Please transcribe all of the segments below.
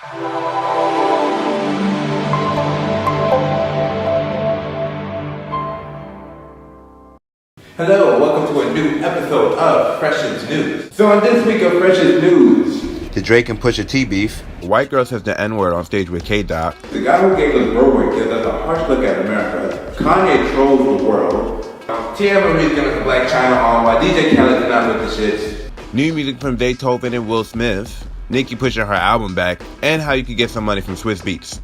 Hello, welcome to a new episode of Freshest News. So on this week of Freshest News, the Drake and Pusha T beef. White girl says the N-word on stage with K-Dot. The guy who gave us Bro gives us a harsh look at America. Kanye trolls the world. TMM's gonna have Black China on while DJ Khaled did not with the shits. New music from Beethoven and Will Smith. Nicki pushing her album back. And how you can get some money from Swiss Beats.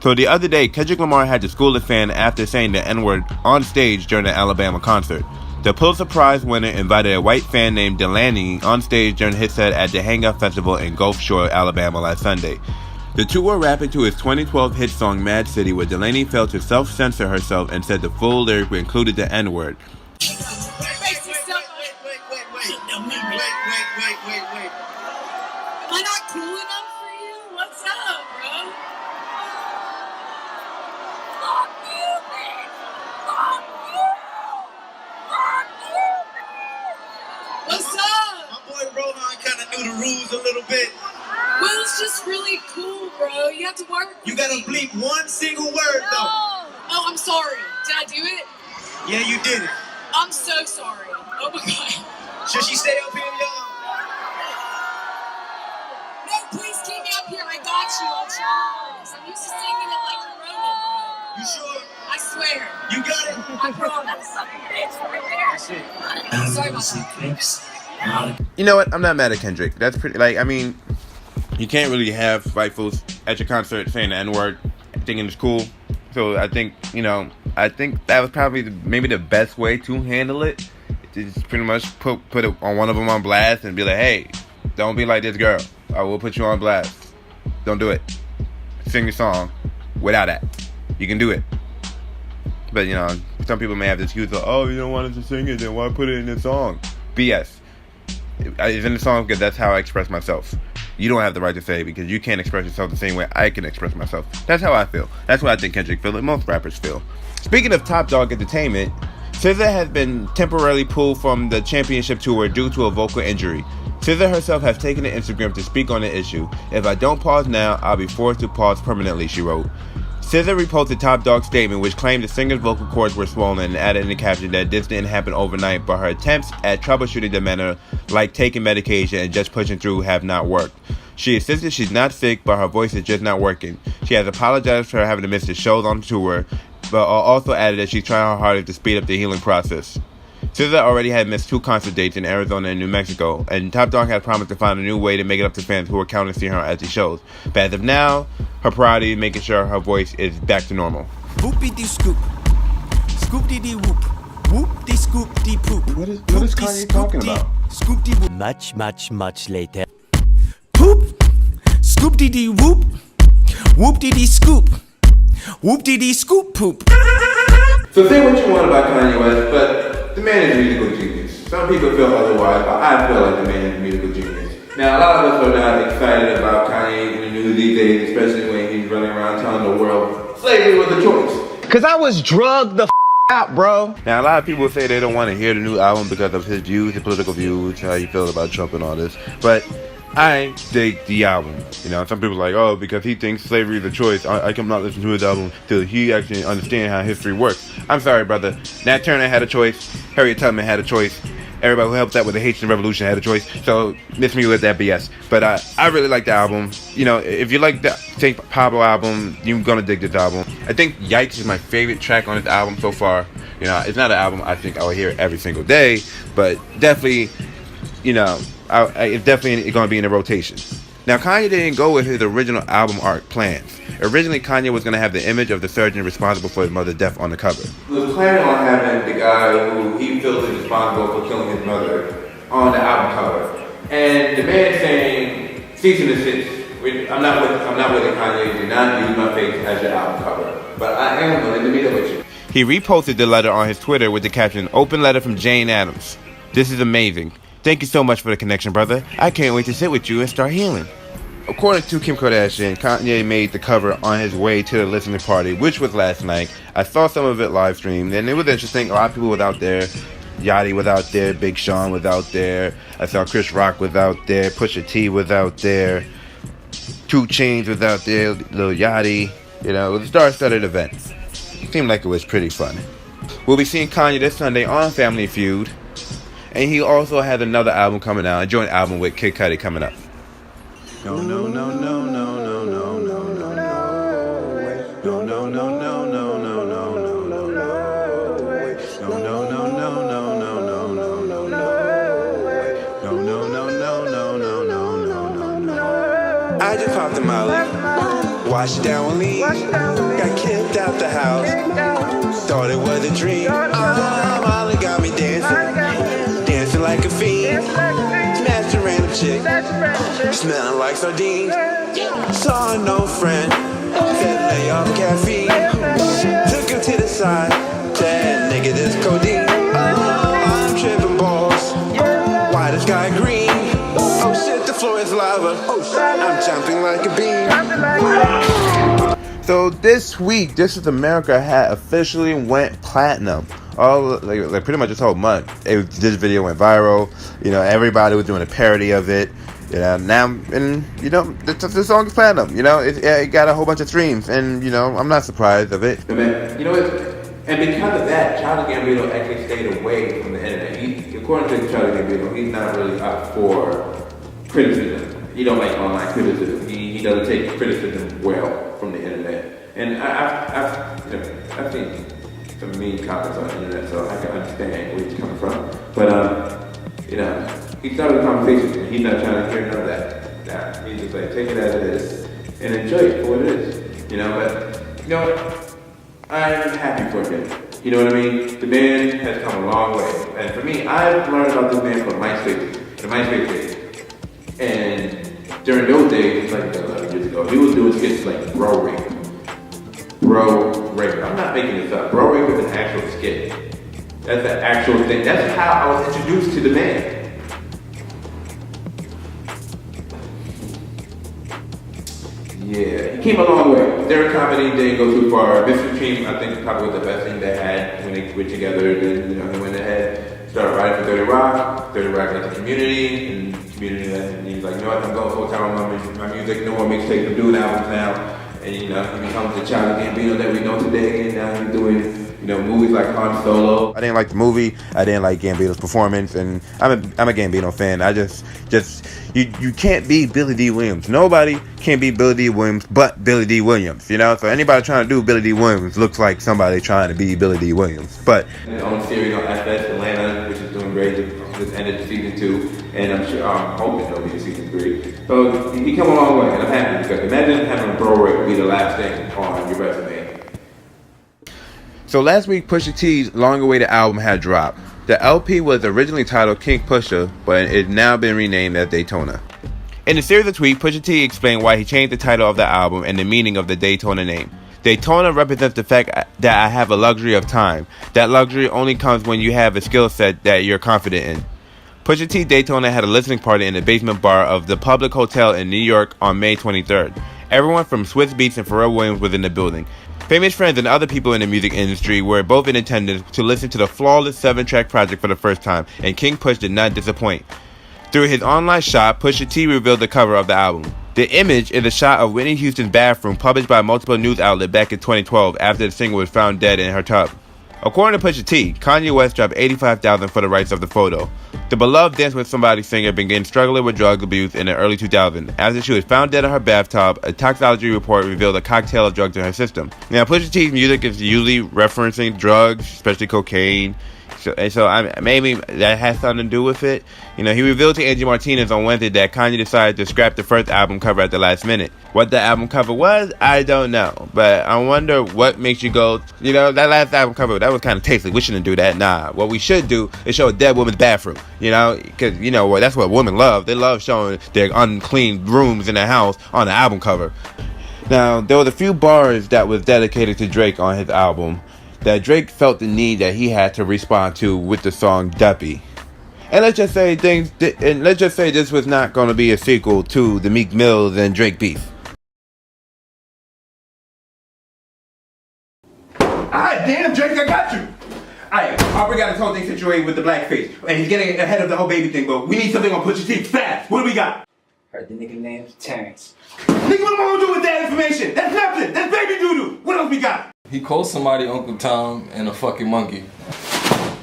So the other day, Kendrick Lamar had to school a fan after saying the N-word on stage during the Alabama concert. The Pulitzer Prize winner invited a white fan named Delaney on stage during his set at the Hang Up Festival in Gulf Shore, Alabama last Sunday. The two were rapping to his 2012 hit song Mad City, where Delaney failed to self-censor herself and said the full lyric included the N-word. Wait. Am I not cool enough for you? What's up, bro? Fuck you, man! Fuck you! Fuck you, man! What's up? My boy Rohan kind of knew the rules a little bit. Will's just really cool, bro. You have to work. You gotta bleep one single word, though. Oh, I'm sorry. Did I do it? Yeah, you did it. I'm so sorry. Oh my god. Should she stay up here, y'all? No, please keep me up here. I got you. I'll try. I'm used to singing it like a rodent. You sure? I swear. You got it? I promise. That's fucking bitch right there. Sorry about that. You know what? I'm not mad at Kendrick. That's pretty, you can't really have white folks at your concert saying the N-word, thinking it's cool. So I think that was probably maybe the best way to handle it. Just pretty much put it on one of them on blast and be like, hey, don't be like this girl. I will put you on blast. Don't do it. Sing your song without that. You can do it. But, some people may have the excuse of, oh, you don't want us to sing it, then why put it in the song? BS. It's in the song because that's how I express myself. You don't have the right to say it because you can't express yourself the same way I can express myself. That's how I feel. That's what I think Kendrick feels and most rappers feel. Speaking of Top Dog Entertainment, SZA has been temporarily pulled from the championship tour due to a vocal injury. SZA herself has taken to Instagram to speak on the issue. If I don't pause now, I'll be forced to pause permanently, she wrote. SZA reposted Top Dog's statement, which claimed the singer's vocal cords were swollen, and added in the caption that this didn't happen overnight, but her attempts at troubleshooting the matter, like taking medication and just pushing through, have not worked. She insisted she's not sick, but her voice is just not working. She has apologized for having to miss the shows on the tour, but also added that she's trying her hardest to speed up the healing process. SZA already had missed 2 concert dates in Arizona and New Mexico, and Top Dog has promised to find a new way to make it up to fans who are counting to see her at these shows. But as of now, her priority is making sure her voice is back to normal. Whoopie-dee-scoop. Scoop-dee-dee-whoop. Whoop-dee-scoop-dee-poop. What is Kanye talking about? Scoop-dee-whoop. Much later. Poop. Scoop-dee-dee-whoop. Whoop-dee-dee-scoop. Whoop-dee-dee-scoop poop. So say what you want about Kanye West, but the man is a musical genius. Some people feel otherwise, but I feel like the man is a musical genius. Now, a lot of us are not excited about Kanye in the news these days, especially when he's running around telling the world slavery was a choice. Cause I was drugged the out, bro. Now, a lot of people say they don't want to hear the new album because of his views, his political views, how he feels about Trump and all this. But I dig the album. Some people are like, oh, because he thinks slavery is a choice, I cannot listen to his album till he actually understands how history works. I'm sorry, brother. Nat Turner had a choice. Harriet Tubman had a choice. Everybody who helped out with the Haitian Revolution had a choice. So, miss me with that BS. But I really like the album. If you like the St. Pablo album, you're going to dig this album. I think Yikes is my favorite track on this album so far. It's not an album I think I will hear every single day, but definitely, it's definitely going to be in the rotation. Now, Kanye didn't go with his original album art plans. Originally, Kanye was going to have the image of the surgeon responsible for his mother's death on the cover. He was planning on having the guy who he feels is responsible for killing his mother on the album cover. And the man is saying, cease and desist. I'm not with it, Kanye. Do not use my face as your album cover. But I am willing to meet up with you. He reposted the letter on his Twitter with the caption, "Open letter from Jane Addams. This is amazing. Thank you so much for the connection, brother. I can't wait to sit with you and start healing." According to Kim Kardashian, Kanye made the cover on his way to the listening party, which was last night. I saw some of it live streamed, and it was interesting. A lot of people was out there. Yachty was out there. Big Sean was out there. I saw Chris Rock was out there. Pusha T was out there. 2 Chainz was out there, Lil Yachty. You know, it was a star-studded event. Seemed like it was pretty fun. We'll be seeing Kanye this Sunday on Family Feud. And he also has another album coming out, a joint album with Kid Cudi coming up. No, no, no, no, no, no, no, no, no, no. No, no, no, no, no, no, no, no, no, no. No, no, no, no, no, no, no, no, no, no. No, no, no, no, no, no, no, no, no, no. I just popped a Molly, washed down with me, got kicked out the house, thought it was a dream. Molly got me dancing like a fiend, smashed a random chick, smelling like sardines. Saw an old friend, said lay off caffeine, took him to the side, said nigga this codeine. I'm tripping balls, why the sky green? Oh shit, the floor is lava. Oh shit, I'm jumping like a bean. So this week, This Is America had officially went platinum. All like pretty much this whole month, this video went viral. You know, everybody was doing a parody of it. You know, now and you know the song is platinum. You know, it got a whole bunch of streams, and you know I'm not surprised of it. You know what? And because of that, Childish Gambino actually stayed away from the internet. According to Childish Gambino, he's not really up for criticism. He don't like online criticism. He doesn't take criticism well from the internet. And I've seen some mean comments on the internet, so I can understand where he's coming from. But you know, he started a conversation, and he's not trying to hear none of that. Nah, he's just like, take it as it is and enjoy it for what it is. You know, but you know what? I'm happy for him. You know what I mean? The man has come a long way. And for me, I've learned about this man from MySpace, the MySpace days. And during those days, like 11 years ago, he was doing skits like Bro Rape. Bro Rape. I'm not making this up. Bro Rape is an actual skit. That's the actual thing. That's how I was introduced to the man. Yeah, he came a long way. Their comedy didn't go too far. Mr. Team, I think, probably was the best thing they had when they were together. Then, you know, he went ahead, started writing for Dirty Rock. Dirty Rock got the Community, and Community, and he's like, you know what, I'm going full time on my music. No more mixtapes, I'm doing albums now. And you know, he becomes the Childish Gambino that we know today, and now he's doing, you know, movies like Han Solo. I didn't like the movie. I didn't like Gambino's performance, and I'm a Gambino fan. I just you can't be Billy D. Williams. Nobody can be Billy D. Williams but Billy D. Williams. You know, so anybody trying to do Billy D. Williams looks like somebody trying to be Billy D. Williams. But on series on FS Atlanta, which is doing great. Just ended season 2, and I'm hoping there'll be a season 3. So he come a long way, and I'm happy because imagine having a Bro Rape be the last thing on your resume. so last week, Pusha T's long-awaited album had dropped. The LP was originally titled King Pusha, but it's now been renamed as Daytona. In a series of tweets, Pusha T explained why he changed the title of the album and the meaning of the Daytona name. Daytona represents the fact that I have a luxury of time. That luxury only comes when you have a skill set that you're confident in. Pusha T Daytona had a listening party in the basement bar of the Public Hotel in New York on May 23rd. Everyone from Swizz Beatz and Pharrell Williams was in the building. Famous friends and other people in the music industry were both in attendance to listen to the flawless 7-track project for the first time, and King Push did not disappoint. Through his online shop, Pusha T revealed the cover of the album. The image is a shot of Whitney Houston's bathroom published by multiple news outlets back in 2012 after the singer was found dead in her tub. According to Pusha T, Kanye West dropped $85,000 for the rights of the photo. The beloved Dance With Somebody singer began struggling with drug abuse in the early 2000s. After she was found dead in her bathtub, a toxicology report revealed a cocktail of drugs in her system. Now, Pusha T's music is usually referencing drugs, especially cocaine. So maybe that has something to do with it. You know, he revealed to Angie Martinez on Wednesday that Kanye decided to scrap the first album cover at the last minute. What the album cover was, I don't know. But I wonder what makes you go, you know, that last album cover, that was kind of tasteless. We shouldn't do that. Nah. What we should do is show a dead woman's bathroom. You know, because, you know, that's what women love. They love showing their unclean rooms in their house on the album cover. Now, there was a few bars that was dedicated to Drake on his album that Drake felt the need that he had to respond to with the song Duppy. And let's just say this was not going to be a sequel to the Meek Mills and Drake beef. Ah, damn, Drake, I got you. Harper got his whole thing situated with the blackface, and he's getting ahead of the whole baby thing, but we need something on Pusha T fast. What do we got? Heard the nigga name's Terrence. Nigga, what am I gonna do with that information? That's nothing. That's baby doo-doo. What else we got? He called somebody Uncle Tom and a fucking monkey.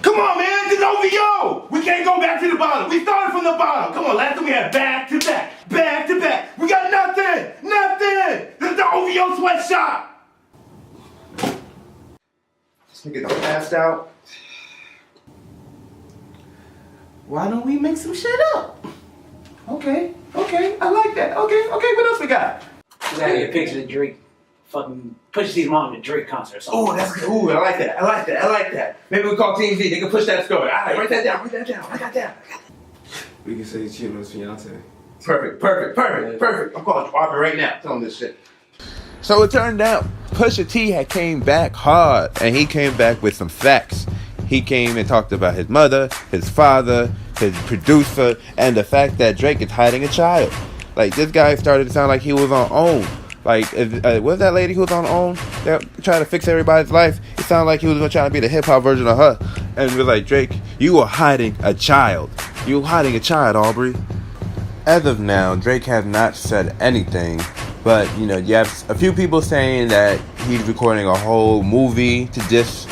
Come on, man. This is OVO. We can't go back to the bottom. We started from the bottom. Come on, last time we had back to back. Back to back. We got nothing. Nothing. This is the OVO sweatshop. This nigga done passed out. Why don't we make some shit up? Okay, I like that. Okay, what else we got? You gotta get a picture of Drake. Fucking Pusha T's mom at a Drake concert or something. Oh, that's good. Ooh, I like that. Maybe we call Team Z. They can push that story. All right, write that down. I got that. We can say cheating on his fiance. Perfect. I'm calling Arbor right now. Tell him this shit. So it turned out Pusha T had came back hard, and he came back with some facts. He came and talked about his mother, his father, his producer, and the fact that Drake is hiding a child. Like, this guy started to sound like he was on OWN. Like, was that lady who was on OWN that tried to fix everybody's life? It sounded like he was trying to be the hip-hop version of her. And we're like, Drake, you are hiding a child. You're hiding a child, Aubrey. As of now, Drake has not said anything. But, you know, you have a few people saying that he's recording a whole movie to diss,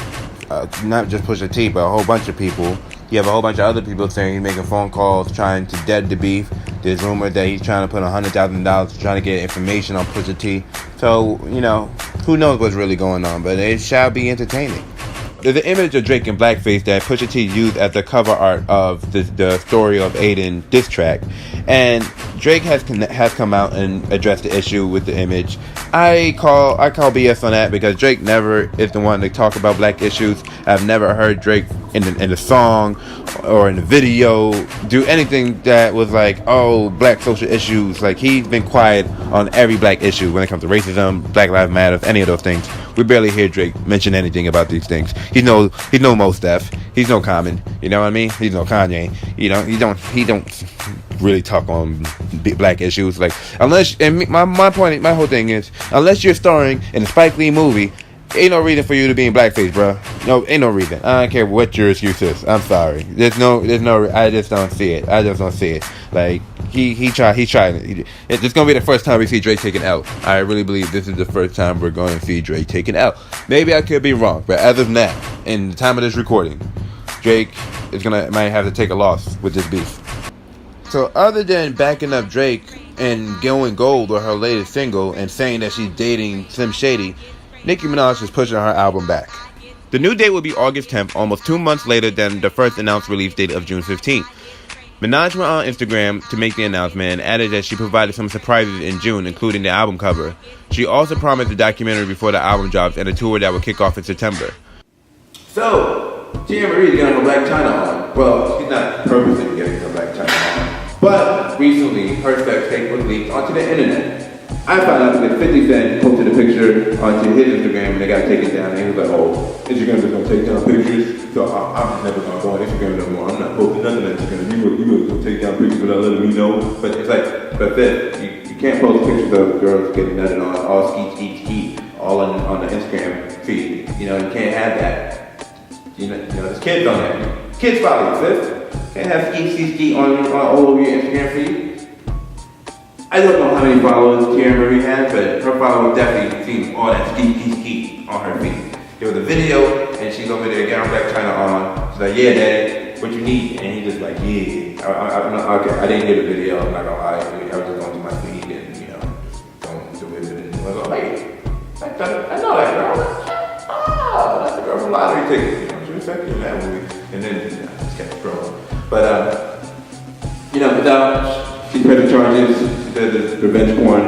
not just Pusha T, but a whole bunch of people. You have a whole bunch of other people saying he's making phone calls trying to dead the beef. There's rumors that he's trying to put $100,000 trying to get information on Pusha T. So, you know, who knows what's really going on, but it shall be entertaining. There's an image of Drake in blackface that Pusha T used as the cover art of the Story of Aiden diss track. And Drake has come out and addressed the issue with the image. I call BS on that because Drake never is the one to talk about black issues. I've never heard Drake in the song or in the video do anything that was like, oh, black social issues. Like, he's been quiet on every black issue when it comes to racism, Black Lives Matter, any of those things. We barely hear Drake mention anything about these things. He's no Mos Def. He's no Common. You know what I mean? He's no Kanye. You know, he don't really talk on black issues. Like, unless, and my point, my whole thing is, unless you're starring in a Spike Lee movie, ain't no reason for you to be in blackface, bro. No, ain't no reason. I don't care what your excuse is. I'm sorry. There's no. I just don't see it. Like, he tried. It's gonna be the first time we see Drake taken out. I really believe this is the first time we're going to see Drake taken out. Maybe I could be wrong, but as of now, in the time of this recording, Drake might have to take a loss with this beef. So other than backing up Drake and going gold with her latest single and saying that she's dating Slim Shady, Nicki Minaj is pushing her album back. The new date will be August 10th, almost 2 months later than the first announced release date of June 15th. Minaj went on Instagram to make the announcement and added that she provided some surprises in June, including the album cover. She also promised a documentary before the album drops and a tour that will kick off in September. So, Tia Marie's getting her Black China on. Well, she's not purposely getting her Black China on. But recently, her sex tape was leaked onto the internet. I found out that 50 Cent posted a picture onto his Instagram and they got taken down. And he was like, oh, Instagram is gonna take down pictures. So I'm never gonna go on Instagram no more. I'm not posting nothing on Instagram. You gonna take down pictures without letting me know. But it's like, but then you can't post pictures of girls getting nutted on, all ski, all on the Instagram feed. You know, you can't have that. You know, there's kids on there. Kids follow you, sis. Can't have ski on all over your Instagram feed. I don't know how many followers Tia Marie has, but her followers definitely seen all that ski on her feed. There was a video, and she's over there getting her Black China on. She's like, yeah, Daddy, what you need? And he's just like, yeah. I didn't hear the video, I'm not gonna lie. I was just going through my feed and, you know, going through it. And I was like, wait, I know that girl. Oh, that's the girl from Lottery Ticket. You know, she was sexy in that movie. And then, you know, just kept scrolling. But, you know, she pressed the charges. She did this revenge porn.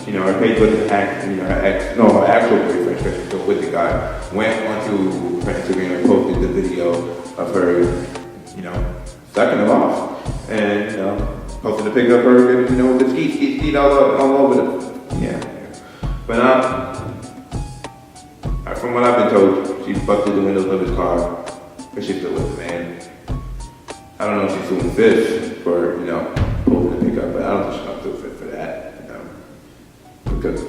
You know, her Facebook her actual boyfriend, especially still with the guy, went onto her Instagram and posted the video of her, you know, sucking him off. And, you know, posted a picture of her, you know, with the ski all over them. Yeah. But, from what I've been told, she busted the windows of his car, but she's still with the man. I don't know if she's suing Fish for, you know, posting a pickup, but I don't think she's gonna sue Fish for that, you know, because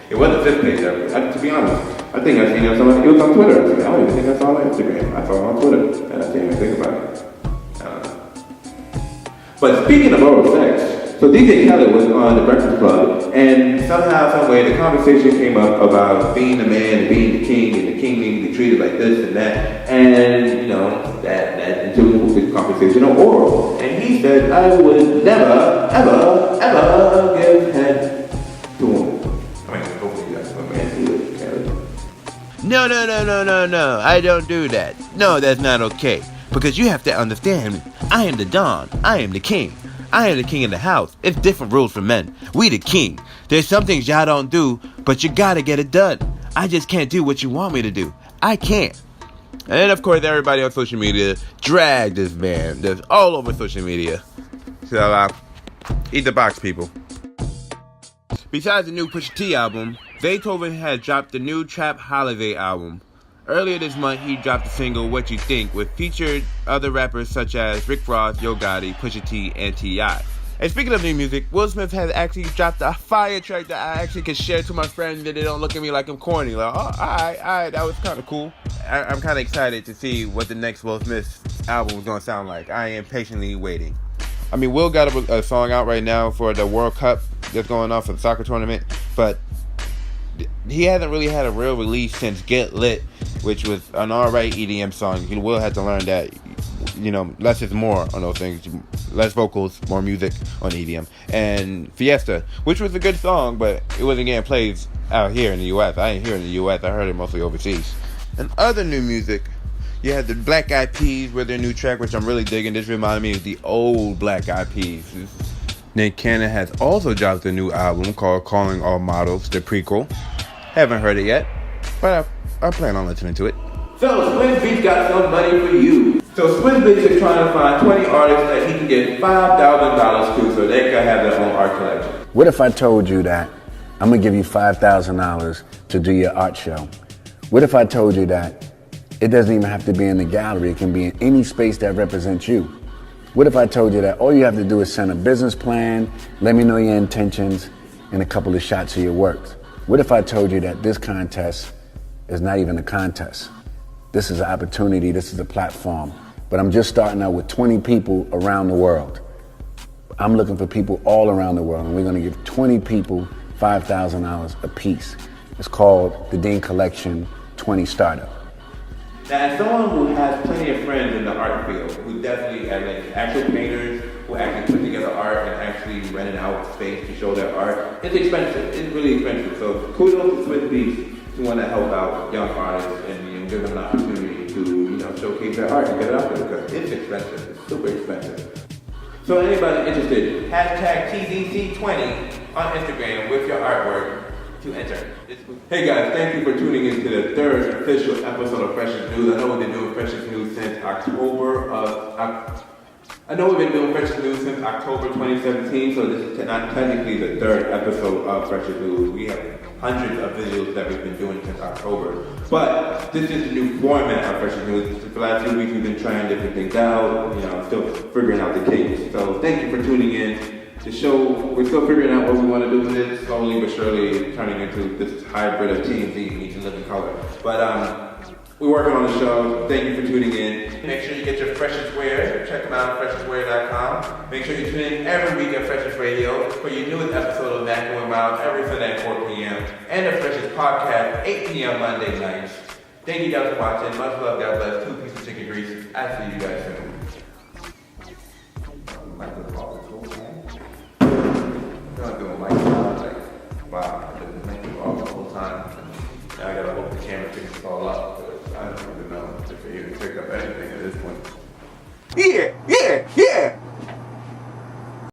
it wasn't Fish page ever. To be honest, I think I seen it on somebody. It was on Twitter. I don't even think I saw it on Instagram. I saw it on Twitter, and I didn't even think about it. I don't know. But speaking of oral sex, so DJ Khaled was on The Breakfast Club, and somehow, some way, the conversation came up about being the man and being the king, and the king needing to be treated like this and that, and you know, that into the conversation of oral. And he said, I would never, ever, ever give head to a woman. I mean, hopefully that's what man do it, Khaled. No, I don't do that. No, that's not okay. Because you have to understand, I am the Don. I am the king. I am the king of the house. It's different rules for men. We the king. There's some things y'all don't do, but you gotta get it done. I just can't do what you want me to do. I can't. And then, of course, everybody on social media dragged this man. That's all over social media. So, eat the box, people. Besides the new Pusha T album, Beethoven has dropped the new Trap Holiday album. Earlier this month, he dropped the single What You Think, with featured other rappers such as Rick Ross, Yo Gotti, Pusha T, and T.I. And speaking of new music, Will Smith has actually dropped a fire track that I actually can share to my friends that they don't look at me like I'm corny. Like, oh, alright, that was kind of cool. I'm kind of excited to see what the next Will Smith album is going to sound like. I am patiently waiting. I mean, Will got a song out right now for the World Cup that's going on for the soccer tournament, but he hasn't really had a real release since Get Lit, which was an alright EDM song. He will have to learn that, you know, less is more on those things. Less vocals, more music on EDM. And Fiesta, which was a good song, but it wasn't getting played out here in the US. I ain't here in the US. I heard it mostly overseas. And other new music, you had the Black Eyed Peas with their new track, which I'm really digging. This reminded me of the old Black Eyed Peas. Nick Cannon has also dropped a new album called Calling All Models, the prequel. Haven't heard it yet, but I plan on listening to it. So, Swizz Beatz got some money for you. So, Swizz Beatz is trying to find 20 artists that he can get $5,000 to so they can have their own art collection. What if I told you that I'm gonna give you $5,000 to do your art show? What if I told you that it doesn't even have to be in the gallery, it can be in any space that represents you? What if I told you that all you have to do is send a business plan, let me know your intentions, and a couple of shots of your work? What if I told you that this contest is not even a contest? This is an opportunity, this is a platform. But I'm just starting out with 20 people around the world. I'm looking for people all around the world, and we're gonna give 20 people $5,000 a piece. It's called the Dean Collection 20 Startup. Now, as someone who has plenty of friends in the art field, who definitely are like actual painters, who actually put together art and actually rented out space to show their art, it's expensive. It's really expensive. So kudos to Swizz Beatz to want to help out young artists and give them an opportunity to showcase their art and get it out there because it's expensive. It's super expensive. So anybody interested, hashtag TDC20 on Instagram with your artwork to enter. Hey guys, thank you for tuning in to the third official episode of Freshest News. I know we've been doing Freshest News since October 2017, so this is not technically the third episode of Freshest News. We have hundreds of videos that we've been doing since October. But this is the new format of Freshest News. For the last 2 weeks we've been trying different things out, still figuring out the kinks. So thank you for tuning in. The show, we're still figuring out what we want to do with it, slowly but surely turning into this hybrid of TMZ, Meets and Living Color. But we're working on the show. Thank you for tuning in. Make sure you get your Freshest wear. Check them out at freshestwear.com. Make sure you tune in every week at Freshest Radio for your newest episode of Mac Going Wild every Sunday at 4 p.m. and the Freshest podcast 8 p.m. Monday nights. Thank you guys for watching. Much love. God bless. 2 pieces of chicken grease. I'll see you guys soon. I'm doing like, wow, I've been making all the whole time. Now I gotta hope the camera picks this all up, because I don't even know if you can pick up anything at this point. Yeah!